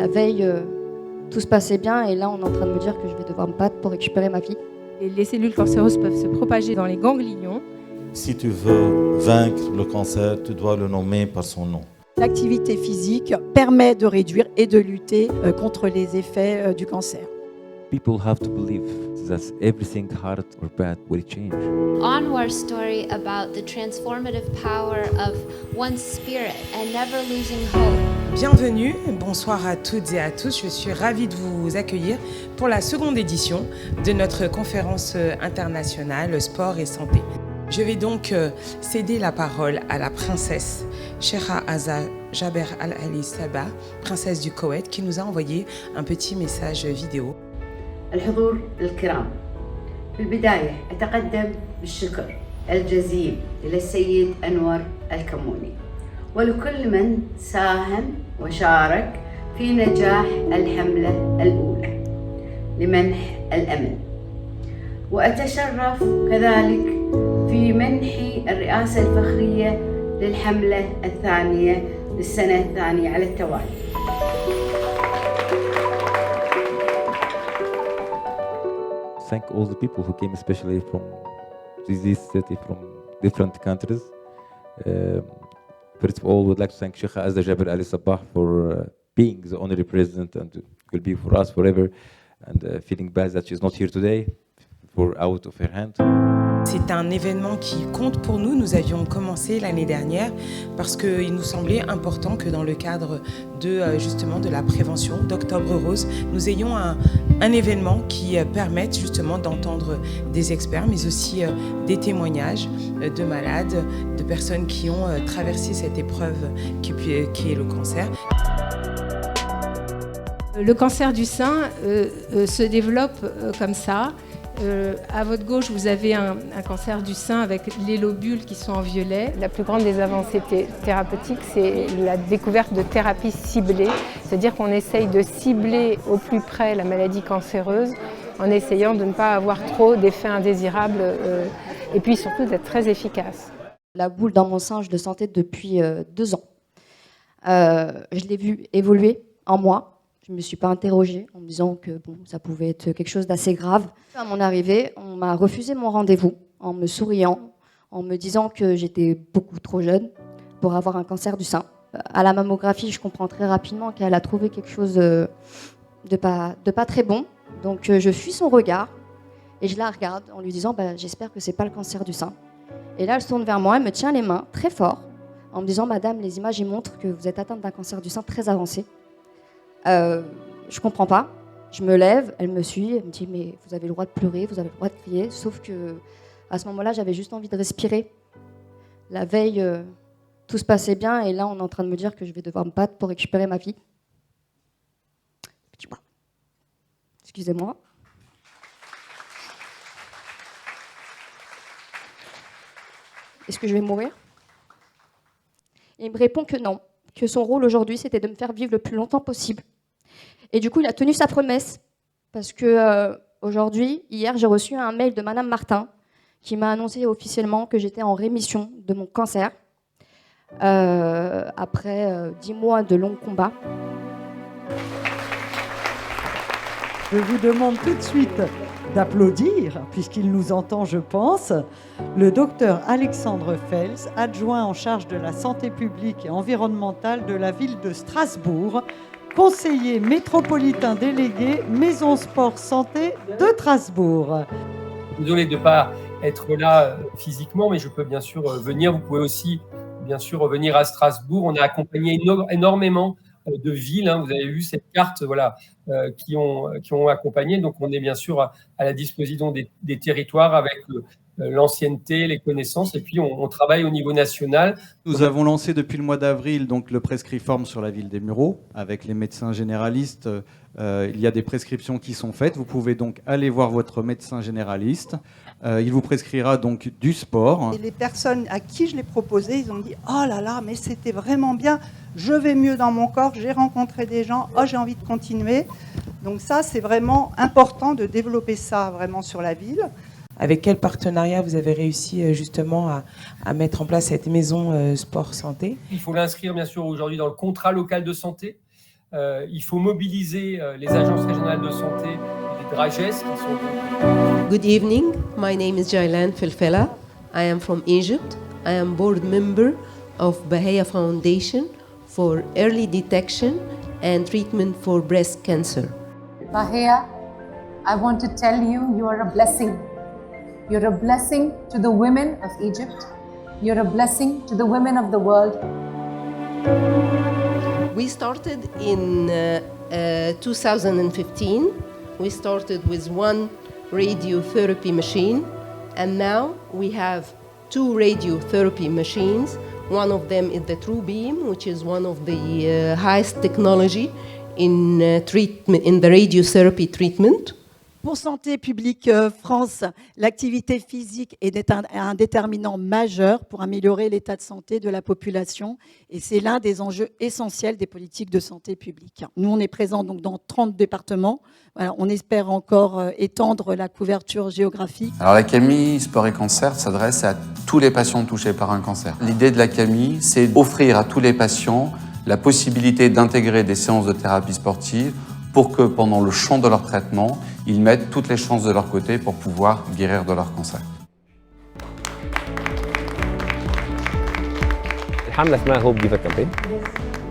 La veille, tout se passait bien et là, on est en train de me dire que je vais devoir me battre pour récupérer ma vie. Et les cellules cancéreuses peuvent se propager dans les ganglions. Si tu veux vaincre le cancer, tu dois le nommer par son nom. L'activité physique permet de réduire et de lutter contre les effets du cancer. People have to believe that everything hard or bad will change. Anwar's story about the transformative power of one's spirit and never losing hope. Bienvenue, bonsoir à toutes et à tous. Je suis ravie de vous accueillir pour la seconde édition de notre conférence internationale Sport et Santé. Je vais donc céder la parole à la princesse Sheikha Jaber Al-Ali Sabah, princesse du Koweït, qui nous a envoyé un petit message vidéo. الحضور الكرام، في البداية أتقدم بالشكر الجزيل إلى السيد أنور الكموني ولكل من ساهم وشارك في نجاح الحملة الأولى لمنح الأمل، وأتشرف كذلك في منح الرئاسة الفخرية للحملة الثانية للسنة الثانية على التوالي. Thank all the people who came, especially from this city, from different countries. First of all, we'd like to thank Sheikha Azza Jaber Ali Sabah for being the honorary president and will be for us forever. And feeling bad that she's not here today, for out of her hand. C'est un événement qui compte pour nous. Nous avions commencé l'année dernière parce qu'il nous semblait important que dans le cadre de justement de la prévention d'Octobre Rose, nous ayons un événement qui permette justement d'entendre des experts, mais aussi des témoignages de malades, de personnes qui ont traversé cette épreuve qui est le cancer. Le cancer du sein se développe comme ça. À votre gauche, vous avez un cancer du sein avec les lobules qui sont en violet. La plus grande des avancées thérapeutiques, c'est la découverte de thérapies ciblées. C'est-à-dire qu'on essaye de cibler au plus près la maladie cancéreuse en essayant de ne pas avoir trop d'effets indésirables et puis surtout d'être très efficace. La boule dans mon sein, je le sentais depuis 2 ans. Je l'ai vu évoluer en moi. Je ne me suis pas interrogée en me disant que bon, ça pouvait être quelque chose d'assez grave. À mon arrivée, on m'a refusé mon rendez-vous en me souriant, en me disant que j'étais beaucoup trop jeune pour avoir un cancer du sein. À la mammographie, je comprends très rapidement qu'elle a trouvé quelque chose de pas très bon. Donc je fuis son regard et je la regarde en lui disant j'espère que ce n'est pas le cancer du sein. Et là, elle se tourne vers moi, elle me tient les mains très fort en me disant Madame, les images y montrent que vous êtes atteinte d'un cancer du sein très avancé. Je comprends pas, je me lève, elle me suit, elle me dit mais vous avez le droit de pleurer, vous avez le droit de crier, sauf que à ce moment-là j'avais juste envie de respirer. La veille, tout se passait bien et là on est en train de me dire que je vais devoir me battre pour récupérer ma vie. Excusez-moi. Est-ce que je vais mourir? Et il me répond que non, que son rôle aujourd'hui c'était de me faire vivre le plus longtemps possible. Et du coup, il a tenu sa promesse parce que aujourd'hui, hier, j'ai reçu un mail de Madame Martin qui m'a annoncé officiellement que j'étais en rémission de mon cancer après 10 mois de longs combats. Je vous demande tout de suite d'applaudir, puisqu'il nous entend, je pense, le docteur Alexandre Fels, adjoint en charge de la santé publique et environnementale de la ville de Strasbourg, conseiller métropolitain délégué Maison Sport Santé de Strasbourg. Désolé de ne pas être là physiquement, mais je peux bien sûr venir. Vous pouvez aussi bien sûr venir à Strasbourg. On a accompagné énormément de villes. Vous avez vu cette carte qui ont accompagné. Donc, on est bien sûr à la disposition des territoires avec l'ancienneté, les connaissances. Et puis, on travaille au niveau national. Nous avons lancé depuis le mois d'avril donc, le Prescriform sur la ville des Mureaux. Avec les médecins généralistes, il y a des prescriptions qui sont faites. Vous pouvez donc aller voir votre médecin généraliste. Il vous prescrira donc du sport. Et les personnes à qui je l'ai proposé, ils ont dit « Oh là là, mais c'était vraiment bien, je vais mieux dans mon corps, j'ai rencontré des gens, oh j'ai envie de continuer ». Donc ça, c'est vraiment important de développer ça vraiment sur la ville. Avec quel partenariat vous avez réussi justement à mettre en place cette maison sport santé? Il faut l'inscrire bien sûr aujourd'hui dans le contrat local de santé. Il faut mobiliser les agences régionales de santé et les DRAGES qui sont... Good evening. My name is Jailan Filfela. I am from Egypt. I am board member of Bahia Foundation for Early Detection and Treatment for Breast Cancer. Bahia, I want to tell you, you are a blessing. You're a blessing to the women of Egypt. You're a blessing to the women of the world. We started in 2015. We started with one radiotherapy machine, and now we have 2 radiotherapy machines. One of them is the TrueBeam, which is one of the highest technology in treatment, in the radiotherapy treatment. Pour Santé publique France, l'activité physique est un déterminant majeur pour améliorer l'état de santé de la population et c'est l'un des enjeux essentiels des politiques de santé publique. Nous, on est présents donc dans 30 départements. Voilà, on espère encore étendre la couverture géographique. Alors la CAMI Sport et Cancer s'adresse à tous les patients touchés par un cancer. L'idée de la CAMI, c'est d'offrir à tous les patients la possibilité d'intégrer des séances de thérapie sportive pour que pendant le champ de leur traitement, ils mettent toutes les chances de leur côté pour pouvoir guérir de leur cancer. الحملة اسمها هوب جيفر كامبين.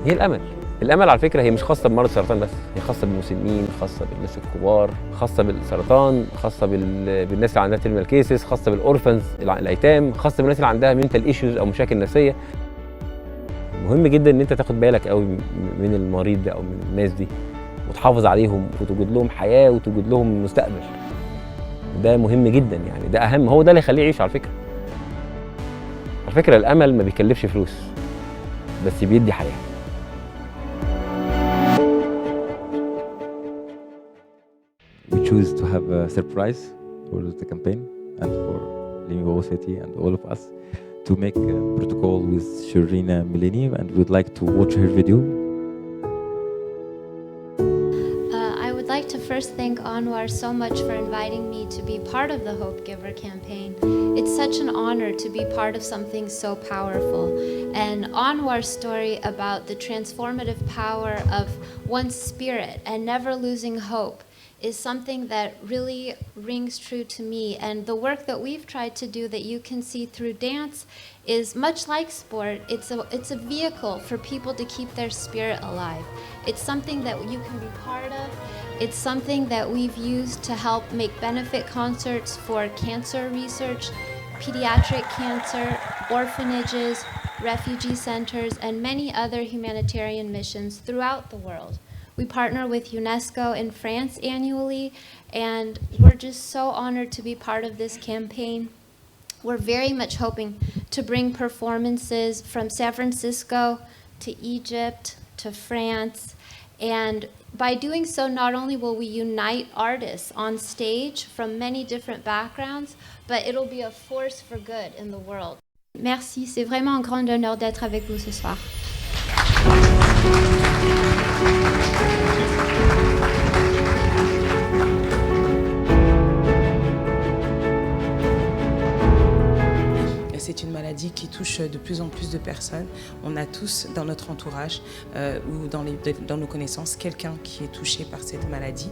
هي الأمل. الأمل على فكرة هي مش خاصة بمرض السرطان بس، هي خاصة بالمسنين، خاصة بالناس الكبار، خاصة بالسرطان، خاصة بالناس اللي عندها تيرمينال كيسز، خاصة بالأورفنز الأيتام، خاصة بالناس اللي عندها منتال ايشوز أو مشاكل نفسية. مهم جدا إن أنت تاخد بالك قوي من المريض ده أو من الناس دي. وتحافظ عليهم وتوجد لهم حياة وتوجد لهم مستقبل. ده مهم جدا يعني، ده أهم، هو ده اللي يخليه يعيش على فكرة. على فكرة الأمل ما بيكلفش فلوس بس بيدي حياة. We choose to have a surprise for the campaign and for Limbo City and all of us to make a protocol with Shirina Milini, and we'd like to watch her video. I'd like to first thank Anwar so much for inviting me to be part of the Hope Giver campaign. It's such an honor to be part of something so powerful. And Anwar's story about the transformative power of one's spirit and never losing hope is something that really rings true to me. And the work that we've tried to do that you can see through dance is much like sport. It's a vehicle for people to keep their spirit alive. It's something that you can be part of. It's something that we've used to help make benefit concerts for cancer research, pediatric cancer, orphanages, refugee centers, and many other humanitarian missions throughout the world. We partner with UNESCO in France annually, and we're just so honored to be part of this campaign. We're very much hoping to bring performances from San Francisco to Egypt to France, and by doing so, not only will we unite artists on stage from many different backgrounds, but it'll be a force for good in the world. Merci, c'est vraiment un grand honneur d'être avec vous ce soir. C'est une maladie qui touche de plus en plus de personnes. On a tous dans notre entourage ou dans nos connaissances quelqu'un qui est touché par cette maladie.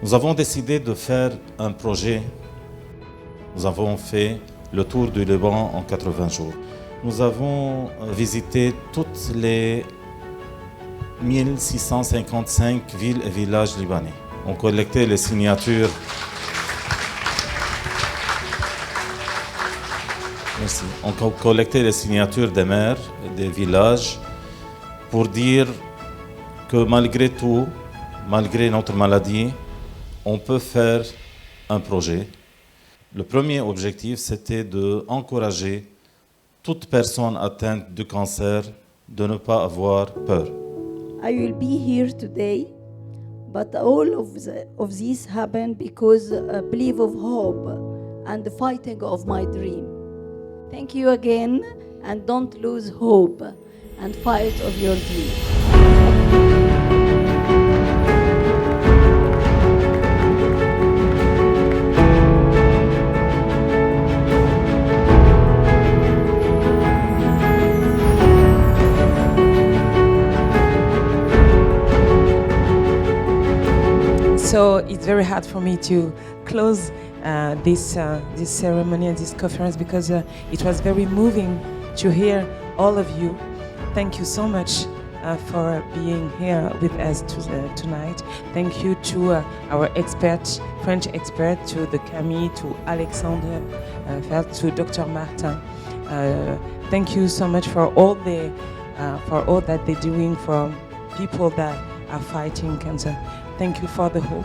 Nous avons décidé de faire un projet. Nous avons fait le tour du Liban en 80 jours. Nous avons visité toutes les 1655 villes et villages libanais. On collectait les signatures. Merci. On collectait les signatures des maires et des villages pour dire que malgré tout, malgré notre maladie, on peut faire un projet. Le premier objectif, c'était d'encourager toute personne atteinte de cancer de ne pas avoir peur. I will be here today, but all of this happened because a belief of hope and the fighting of my dream. Thank you again, and don't lose hope and fight of your dream. So it's very hard for me to close this ceremony and this conference because it was very moving to hear all of you. Thank you so much for being here with us tonight. Thank you to our experts, French expert, to the Camille, to Alexandre Feld, to Dr. Martin. Thank you so much for all that they're doing for people that are fighting cancer. Thank you for the hope.